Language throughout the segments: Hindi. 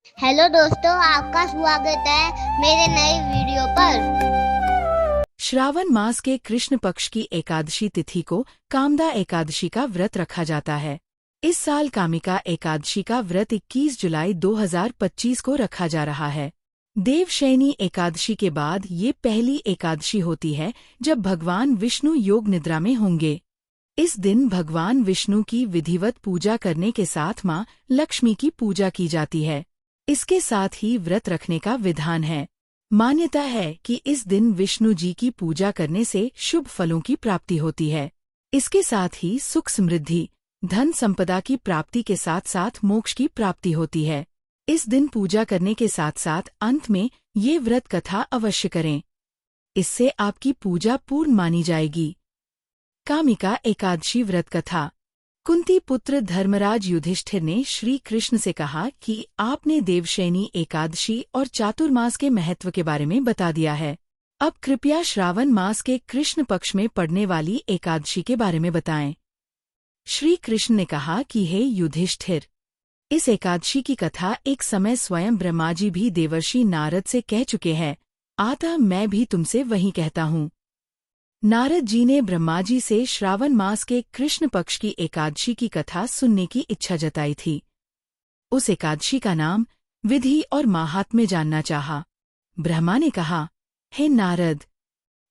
हेलो दोस्तों, आपका स्वागत है मेरे नए वीडियो पर। श्रावण मास के कृष्ण पक्ष की एकादशी तिथि को कामदा एकादशी का व्रत रखा जाता है। इस साल कामिका एकादशी का व्रत 21 जुलाई 2025 को रखा जा रहा है। देवशयनी एकादशी के बाद ये पहली एकादशी होती है जब भगवान विष्णु योग निद्रा में होंगे। इस दिन भगवान विष्णु की विधिवत पूजा करने के साथ माँ लक्ष्मी की पूजा की जाती है। इसके साथ ही व्रत रखने का विधान है। मान्यता है कि इस दिन विष्णु जी की पूजा करने से शुभ फलों की प्राप्ति होती है। इसके साथ ही सुख समृद्धि, धन संपदा की प्राप्ति के साथ साथ मोक्ष की प्राप्ति होती है। इस दिन पूजा करने के साथ साथ अंत में ये व्रत कथा अवश्य करें। इससे आपकी पूजा पूर्ण मानी जाएगी। कामिका एकादशी व्रत कथा। कुंती पुत्र धर्मराज युधिष्ठिर ने श्री कृष्ण से कहा कि आपने देवशयनी एकादशी और चातुर्मास के महत्व के बारे में बता दिया है। अब कृपया श्रावण मास के कृष्ण पक्ष में पड़ने वाली एकादशी के बारे में बताएं। श्री कृष्ण ने कहा कि हे युधिष्ठिर, इस एकादशी की कथा एक समय स्वयं ब्रह्मा जी भी देवर्षि नारद से कह चुके हैं, अतः मैं भी तुमसे वही कहता हूँ। नारद जी ने ब्रह्मा जी से श्रावण मास के कृष्ण पक्ष की एकादशी की कथा सुनने की इच्छा जताई थी। उस एकादशी का नाम, विधि और माहात्म्य जानना चाहा। ब्रह्मा ने कहा, हे नारद,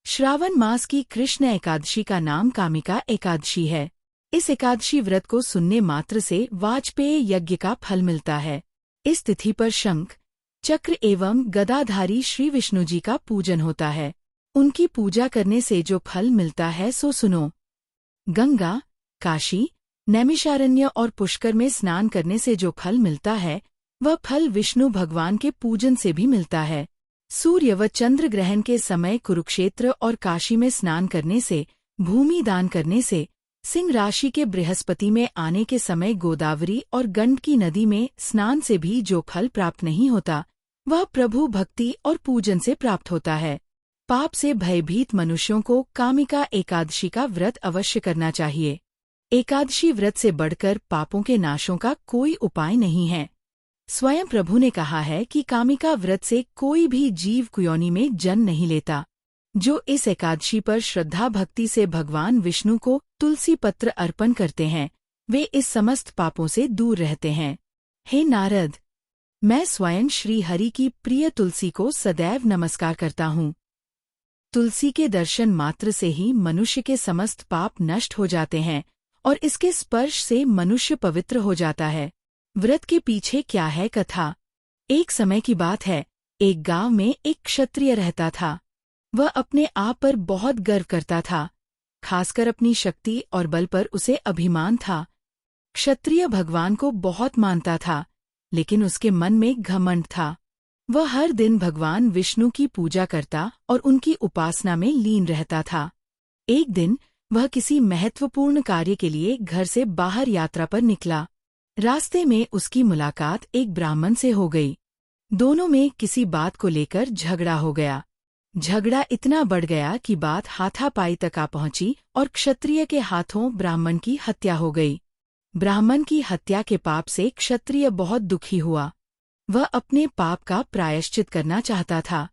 श्रावण मास की कृष्ण एकादशी का नाम कामिका एकादशी है। इस एकादशी व्रत को सुनने मात्र से वाजपेय यज्ञ का फल मिलता है। इस तिथि पर शंख, चक्र एवं गदाधारी श्री विष्णु जी का पूजन होता है। उनकी पूजा करने से जो फल मिलता है सो सुनो। गंगा, काशी, नैमिषारण्य और पुष्कर में स्नान करने से जो फल मिलता है वह फल विष्णु भगवान के पूजन से भी मिलता है। सूर्य व चंद्र ग्रहण के समय कुरुक्षेत्र और काशी में स्नान करने से, भूमि दान करने से, सिंह राशि के बृहस्पति में आने के समय गोदावरी और गंडकी नदी में स्नान से भी जो फल प्राप्त नहीं होता वह प्रभु भक्ति और पूजन से प्राप्त होता है। पाप से भयभीत मनुष्यों को कामिका एकादशी का व्रत अवश्य करना चाहिए। एकादशी व्रत से बढ़कर पापों के नाशों का कोई उपाय नहीं है। स्वयं प्रभु ने कहा है कि कामिका व्रत से कोई भी जीव कुयोनि में जन्म नहीं लेता। जो इस एकादशी पर श्रद्धा भक्ति से भगवान विष्णु को तुलसी पत्र अर्पण करते हैं वे इस समस्त पापों से दूर रहते हैं। हे नारद, मैं स्वयं श्री हरि की प्रिय तुलसी को सदैव नमस्कार करता हूँ। तुलसी के दर्शन मात्र से ही मनुष्य के समस्त पाप नष्ट हो जाते हैं और इसके स्पर्श से मनुष्य पवित्र हो जाता है। व्रत के पीछे क्या है कथा? एक समय की बात है, एक गांव में एक क्षत्रिय रहता था। वह अपने आप पर बहुत गर्व करता था, खासकर अपनी शक्ति और बल पर उसे अभिमान था। क्षत्रिय भगवान को बहुत मानता था, लेकिन उसके मन में घमंड था। वह हर दिन भगवान विष्णु की पूजा करता और उनकी उपासना में लीन रहता था। एक दिन वह किसी महत्वपूर्ण कार्य के लिए घर से बाहर यात्रा पर निकला। रास्ते में उसकी मुलाकात एक ब्राह्मण से हो गई। दोनों में किसी बात को लेकर झगड़ा हो गया। झगड़ा इतना बढ़ गया कि बात हाथापाई तक आ पहुंची और क्षत्रिय के हाथों ब्राह्मण की हत्या हो गई। ब्राह्मण की हत्या के पाप से क्षत्रिय बहुत दुखी हुआ। वह अपने पाप का प्रायश्चित करना चाहता था।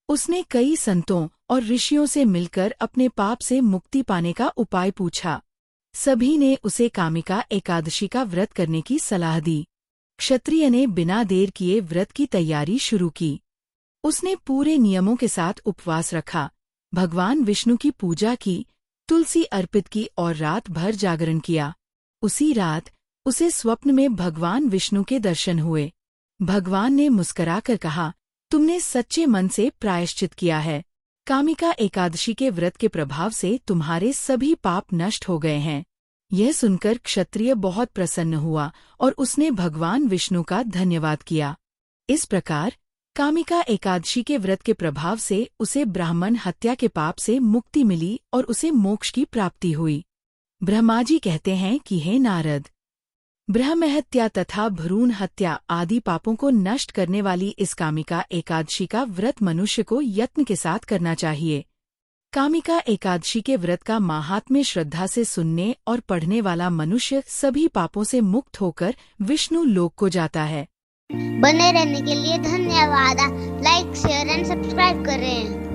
उसने कई संतों और ऋषियों से मिलकर अपने पाप से मुक्ति पाने का उपाय पूछा। सभी ने उसे कामिका एकादशी का व्रत करने की सलाह दी। क्षत्रिय ने बिना देर किए व्रत की तैयारी शुरू की। उसने पूरे नियमों के साथ उपवास रखा, भगवान विष्णु की पूजा की, तुलसी अर्पित की और रात भर जागरण किया। उसी रात उसे स्वप्न में भगवान विष्णु के दर्शन हुए। भगवान ने मुस्कुराकर कहा, तुमने सच्चे मन से प्रायश्चित किया है। कामिका एकादशी के व्रत के प्रभाव से तुम्हारे सभी पाप नष्ट हो गए हैं। यह सुनकर क्षत्रिय बहुत प्रसन्न हुआ और उसने भगवान विष्णु का धन्यवाद किया। इस प्रकार कामिका एकादशी के व्रत के प्रभाव से उसे ब्राह्मण हत्या के पाप से मुक्ति मिली और उसे मोक्ष की प्राप्ति हुई। ब्रह्मा जी कहते हैं कि हे नारद, ब्रह्महत्या तथा भ्रूण हत्या आदि पापों को नष्ट करने वाली इस कामिका एकादशी का व्रत मनुष्य को यत्न के साथ करना चाहिए। कामिका एकादशी के व्रत का माहात्म्य श्रद्धा से सुनने और पढ़ने वाला मनुष्य सभी पापों से मुक्त होकर विष्णु लोक को जाता है। बने रहने के लिए धन्यवाद। लाइक शेयर एंड सब्सक्राइब करें।